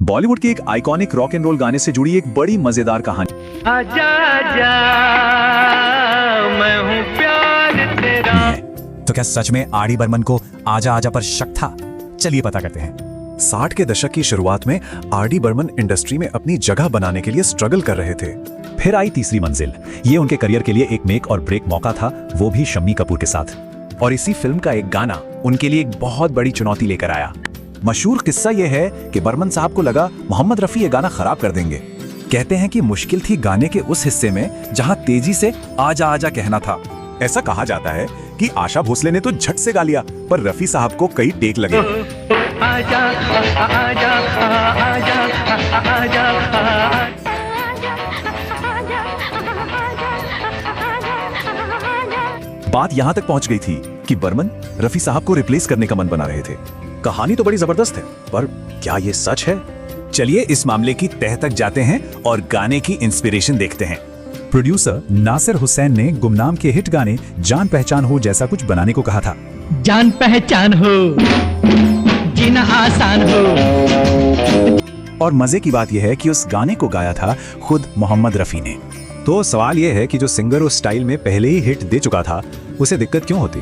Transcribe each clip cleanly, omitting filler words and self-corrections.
बॉलीवुड के एक iconic rock and role गाने से जुड़ी एक बड़ी मजेदार कहानी आजा आजा मैं हूँ प्यार तेरा। है। तो क्या सच में आर.डी. बर्मन को आजा आजा पर शक था? चलिए पता करते हैं। 60 के दशक की शुरुआत में आर.डी. बर्मन इंडस्ट्री में अपनी जगह बनाने के लिए स्ट्रगल कर रहे थे। फिर आई तीसरी मंजिल। ये उनके करियर के लिए एक मेक और ब्रेक मौका था, वो भी शम्मी कपूर के साथ। और इसी फिल्म का एक गाना उनके लिए एक बहुत बड़ी चुनौती लेकर आया। मशहूर किस्सा यह है कि बर्मन साहब को लगा मोहम्मद रफी ये गाना खराब कर देंगे। कहते हैं कि मुश्किल थी गाने के उस हिस्से में जहां तेजी से आजा आजा कहना था। ऐसा कहा जाता है कि आशा भोसले ने तो झट से गा लिया, पर रफी साहब को कई टेक लगे। आजा आजा आजा आजा बात यहां तक पहुंच गई थी कि बर्मन रफी साहब को रिप्लेस करने का मन बना रहे थे। कहानी तो बड़ी जबरदस्त है, पर क्या ये सच है? चलिए इस मामले की तह तक जाते हैं और गाने की इंस्पिरेशन देखते हैं। प्रोड्यूसर नासिर हुसैन ने गुमनाम के हिट गाने जान पहचान हो जैसा कुछ बनाने को कहा था। जान पहचान हो जीना आसान हो। और मजे की बात यह है कि उस गाने को गाया था खुद मोहम्मद रफी ने। तो सवाल यह है कि जो सिंगर उस स्टाइल में पहले ही हिट दे चुका था, उसे दिक्कत क्यों होती?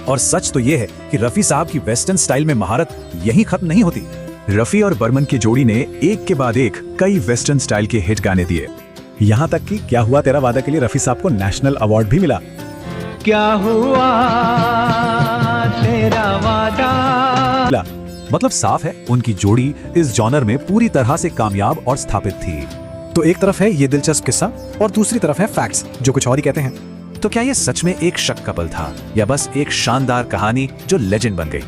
और सच तो यह है कि रफी साहब की वेस्टर्न स्टाइल में महारत यहीं खत्म नहीं होती। रफी और बर्मन की जोड़ी ने एक के बाद एक कई वेस्टर्न स्टाइल के हिट गाने दिए। यहाँ तक कि क्या हुआ तेरा वादा के लिए रफी साहब को नेशनल अवार्ड भी मिला। क्या हुआ तेरा वादा। मतलब साफ है उनकी जोड़ी इस जॉनर में पूरी तरह से कामयाब और स्थापित थी। तो एक तरफ है ये दिलचस्प किस्सा और दूसरी तरफ है फैक्ट्स जो कुछ और ही कहते हैं। तो क्या ये सच में एक शक कपल था या बस एक शानदार कहानी जो लेजेंड बन गई?